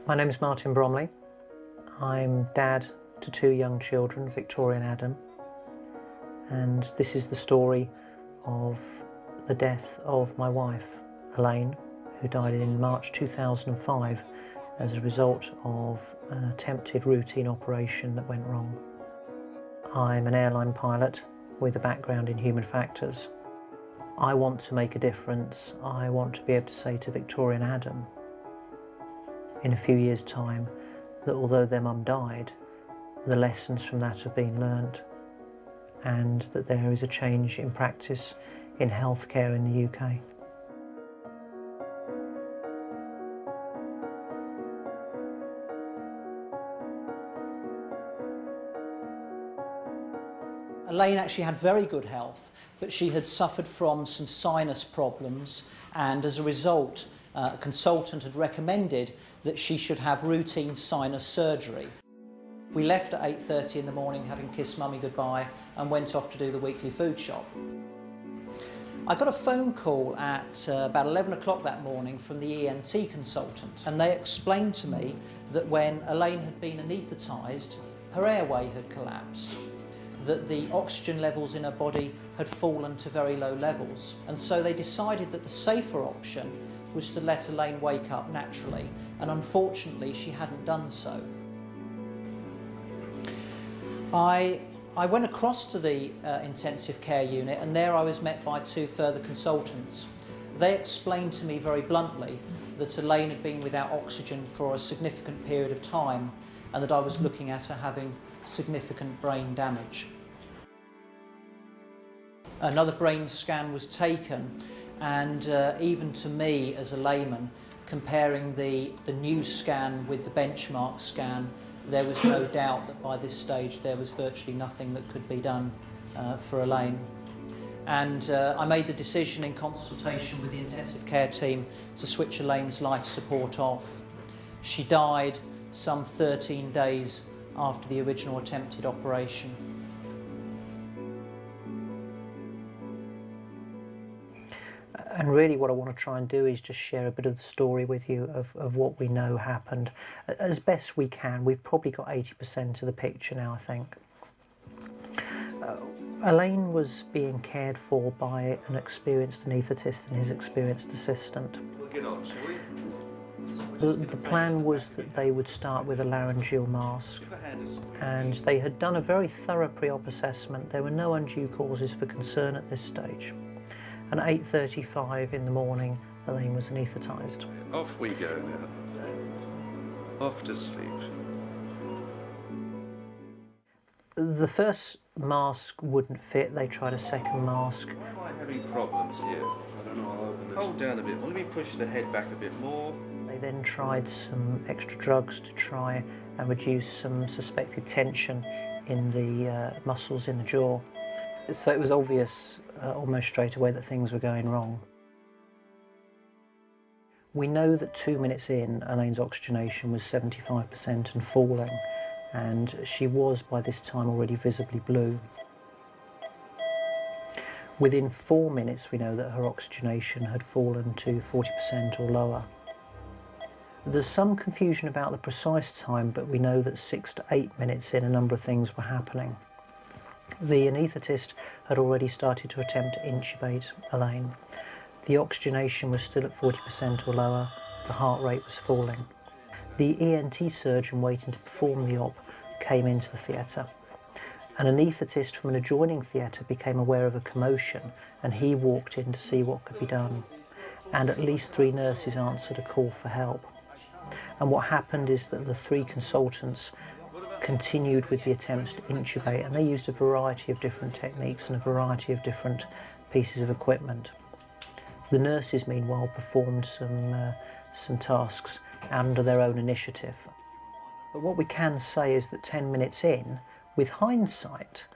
My name is Martin Bromley. I'm dad to two young children, Victoria and Adam, and this is the story of the death of my wife, Elaine, who died in March 2005 as a result of an attempted routine operation that went wrong. I'm an airline pilot with a background in human factors. I want to make a difference. I want to be able to say to Victoria and Adam in a few years' time that although their mum died, the lessons from that have been learnt and that there is a change in practice in healthcare in the UK. Elaine actually had very good health, but she had suffered from some sinus problems, and as a result a consultant had recommended that she should have routine sinus surgery. We left at 8:30 in the morning, having kissed Mummy goodbye, and went off to do the weekly food shop. I got a phone call at about 11 o'clock that morning from the ENT consultant, and they explained to me that when Elaine had been anaesthetised, her airway had collapsed, that the oxygen levels in her body had fallen to very low levels, and so they decided that the safer option was to let Elaine wake up naturally, and unfortunately she hadn't done so. I went across to the intensive care unit, and there I was met by two further consultants. They explained to me very bluntly that Elaine had been without oxygen for a significant period of time, and that I was looking at her having significant brain damage. Another brain scan was taken, and even to me as a layman, comparing the new scan with the benchmark scan, there was no doubt that by this stage there was virtually nothing that could be done for Elaine. And I made the decision in consultation with the intensive care team to switch Elaine's life support off. She died some 13 days after the original attempted operation. And really what I want to try and do is just share a bit of the story with you of what we know happened. As best we can. We've probably got 80% of the picture now, I think. Elaine was being cared for by an experienced anaesthetist and his experienced assistant. We'll get on, shall we? The plan was that they would start with a laryngeal mask, and they had done a very thorough pre-op assessment. There were no undue causes for concern at this stage. And at 8:35 in the morning, Elaine was anaesthetised. Off we go now. Off to sleep. The first mask wouldn't fit. They tried a second mask. Why am I having problems here? I don't know. I'll open this. Hold down a bit. Let me push the head back a bit more. They then tried some extra drugs to try and reduce some suspected tension in the muscles in the jaw. So it was obvious almost straight away that things were going wrong. We know that 2 minutes in, Elaine's oxygenation was 75% and falling, and she was by this time already visibly blue. Within 4 minutes we know that her oxygenation had fallen to 40% or lower. There's some confusion about the precise time, but we know that 6 to 8 minutes in, a number of things were happening. The anaesthetist had already started to attempt to intubate Elaine. The oxygenation was still at 40% or lower, the heart rate was falling. The ENT surgeon waiting to perform the op came into the theatre. An anaesthetist from an adjoining theatre became aware of a commotion, and he walked in to see what could be done. And at least 3 nurses answered a call for help. And what happened is that the 3 consultants continued with the attempts to intubate, and they used a variety of different techniques and a variety of different pieces of equipment. The nurses, meanwhile, performed some tasks under their own initiative. But what we can say is that 10 minutes in, with hindsight,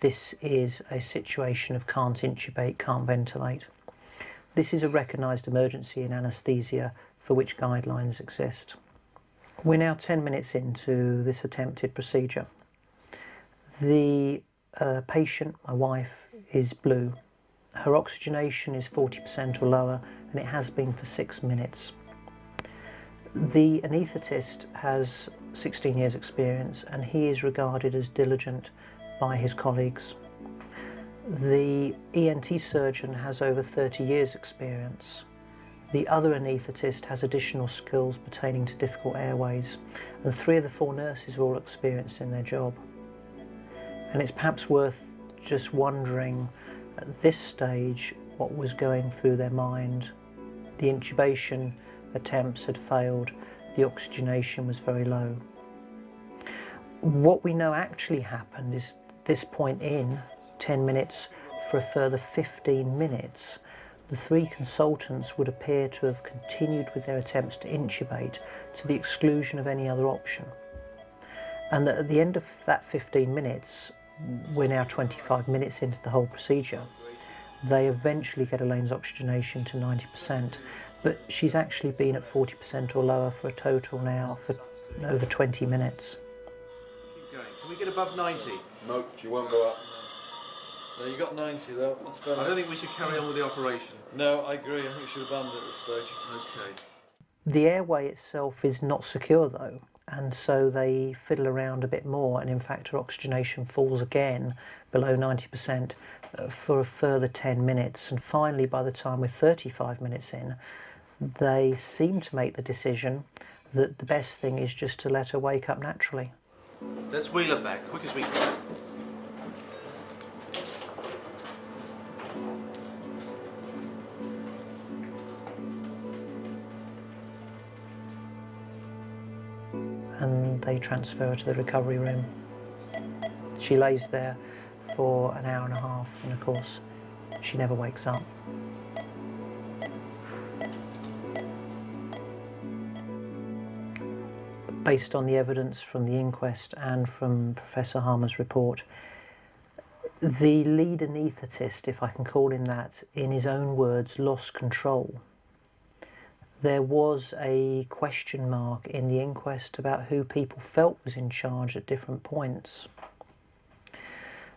this is a situation of can't intubate, can't ventilate. This is a recognised emergency in anaesthesia for which guidelines exist. We're now 10 minutes into this attempted procedure. The patient, my wife, is blue. Her oxygenation is 40% or lower, and it has been for 6 minutes. The anaesthetist has 16 years experience and he is regarded as diligent by his colleagues. The ENT surgeon has over 30 years experience. The other anaesthetist has additional skills pertaining to difficult airways, and 3 of the 4 nurses are all experienced in their job. And it's perhaps worth just wondering at this stage what was going through their mind. The intubation attempts had failed, the oxygenation was very low. What we know actually happened is this point in 10 minutes for a further 15 minutes, the 3 consultants would appear to have continued with their attempts to intubate to the exclusion of any other option. And that at the end of that 15 minutes, we're now 25 minutes into the whole procedure, they eventually get Elaine's oxygenation to 90%, but she's actually been at 40% or lower for a total now for over 20 minutes. Keep going. Can we get above 90? Nope, she won't go up. No, you got 90 though, that's better. I don't think we should carry on with the operation. No, I agree, I think we should abandon it at this stage. Okay. The airway itself is not secure though, and so they fiddle around a bit more, and in fact her oxygenation falls again below 90% for a further 10 minutes, and finally by the time we're 35 minutes in, they seem to make the decision that the best thing is just to let her wake up naturally. Let's wheel her back, quick as we can. And they transfer her to the recovery room. She lays there for an hour and a half, and of course she never wakes up. Based on the evidence from the inquest and from Professor Harmer's report, the lead anaesthetist, if I can call him that, in his own words, lost control. There was a question mark in the inquest about who people felt was in charge at different points.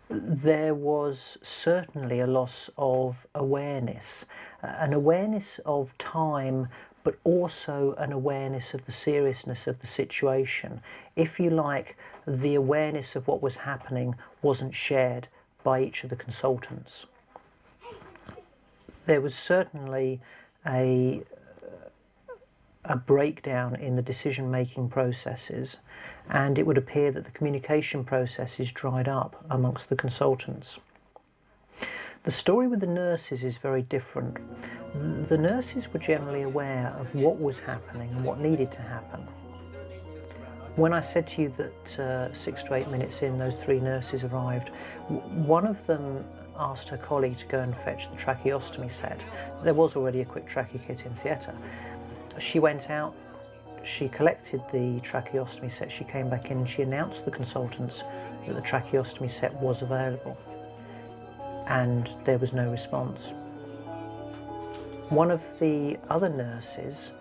There was certainly a loss of awareness, an awareness of time, but also an awareness of the seriousness of the situation. If you like, the awareness of what was happening wasn't shared by each of the consultants. There was certainly a breakdown in the decision-making processes, and it would appear that the communication processes dried up amongst the consultants. The story with the nurses is very different. The nurses were generally aware of what was happening and what needed to happen. When I said to you that 6 to 8 minutes in, those 3 nurses arrived, one of them asked her colleague to go and fetch the tracheostomy set. There was already a quick trachea kit in theatre. She went out, she collected the tracheostomy set, she came back in and she announced to the consultants that the tracheostomy set was available, and there was no response. One of the other nurses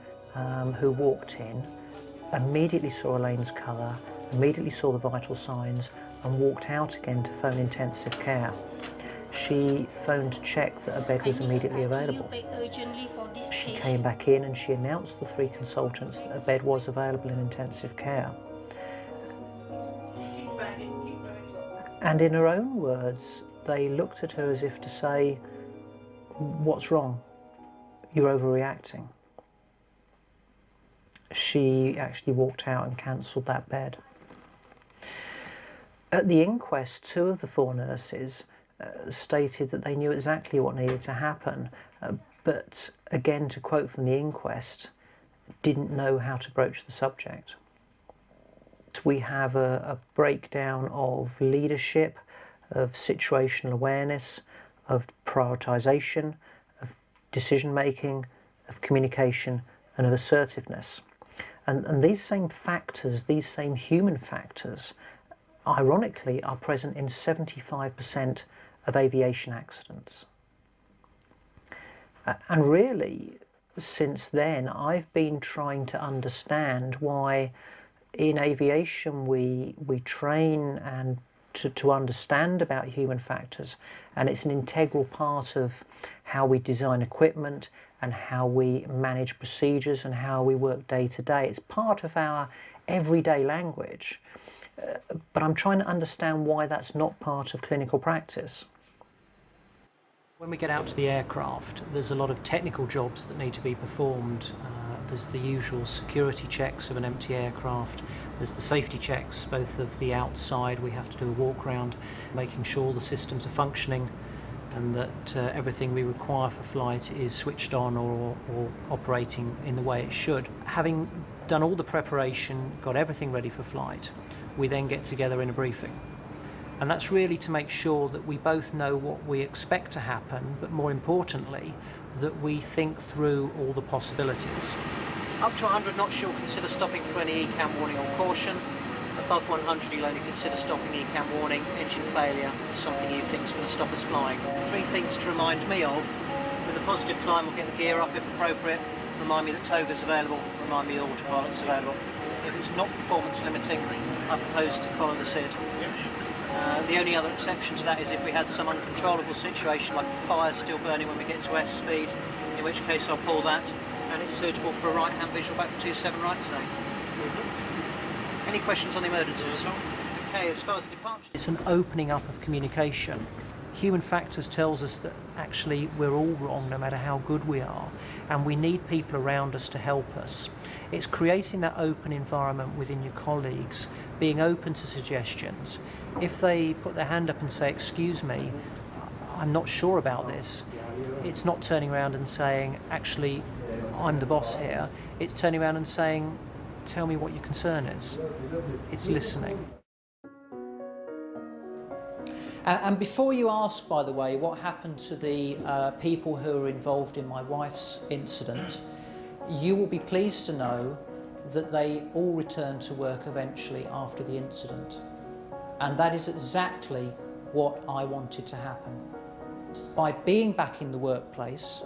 who walked in immediately saw Elaine's colour, immediately saw the vital signs, and walked out again to phone intensive care. She phoned to check that a bed was immediately available. She came back in and she announced to the 3 consultants that a bed was available in intensive care. And in her own words, they looked at her as if to say, "What's wrong? You're overreacting." She actually walked out and cancelled that bed. At the inquest, 2 of the 4 nurses stated that they knew exactly what needed to happen, but again, to quote from the inquest, didn't know how to broach the subject. We have a breakdown of leadership, of situational awareness, of prioritisation, of decision making, of communication, and of assertiveness. And these same factors, these same human factors, ironically are present in 75% of aviation accidents. And really, since then, I've been trying to understand why in aviation we train and to understand about human factors, and it's an integral part of how we design equipment and how we manage procedures and how we work day to day. It's part of our everyday language, but I'm trying to understand why that's not part of clinical practice. When we get out to the aircraft, there's a lot of technical jobs that need to be performed. There's the usual security checks of an empty aircraft. There's the safety checks, both of the outside, we have to do a walk around, making sure the systems are functioning and that everything we require for flight is switched on or operating in the way it should. Having done all the preparation, got everything ready for flight, we then get together in a briefing. And that's really to make sure that we both know what we expect to happen, but more importantly, that we think through all the possibilities. Up to 100 knots, you'll consider stopping for any ECAM warning or caution. Above 100, you'll only consider stopping ECAM warning. Engine failure is something you think is going to stop us flying. 3 things to remind me of. With a positive climb, we'll get the gear up if appropriate. Remind me that toga's available. Remind me that autopilot's available. If it's not performance limiting, I propose to follow the SID. The only other exception to that is if we had some uncontrollable situation like a fire still burning when we get to S speed, in which case I'll pull that, and it's suitable for a right-hand visual back for 27 right today. Any questions on the emergencies? Okay, as far as the departure, it's an opening up of communication. Human factors tells us that actually we're all wrong no matter how good we are, and we need people around us to help us. It's creating that open environment within your colleagues, being open to suggestions. If they put their hand up and say, excuse me, I'm not sure about this, it's not turning around and saying, actually, I'm the boss here. It's turning around and saying, tell me what your concern is. It's listening. And before you ask, by the way, what happened to the people who were involved in my wife's incident, you will be pleased to know that they all returned to work eventually after the incident. And that is exactly what I wanted to happen. By being back in the workplace,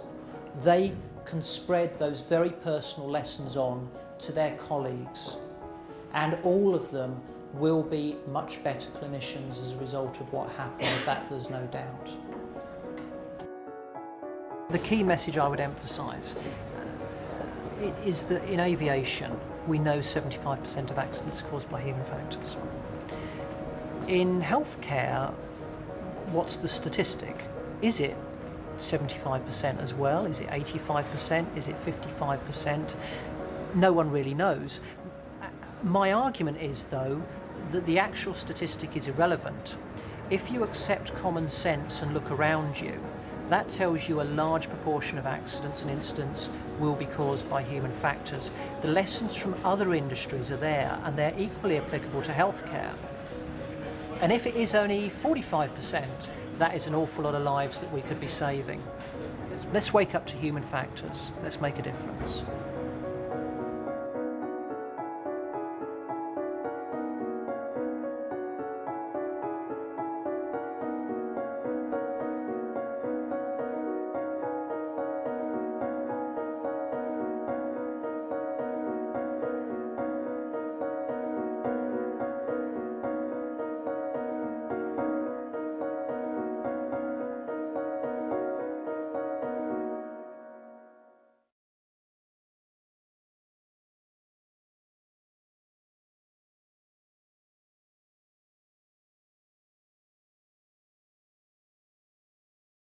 they can spread those very personal lessons on to their colleagues. And all of them will be much better clinicians as a result of what happened, of that there's no doubt. The key message I would emphasise is that in aviation we know 75% of accidents are caused by human factors. In healthcare, what's the statistic? Is it 75% as well? Is it 85%? Is it 55%? No one really knows. My argument is, though, that the actual statistic is irrelevant. If you accept common sense and look around you, that tells you a large proportion of accidents and incidents will be caused by human factors. The lessons from other industries are there, and they're equally applicable to healthcare. And if it is only 45%, that is an awful lot of lives that we could be saving. Let's wake up to human factors. Let's make a difference.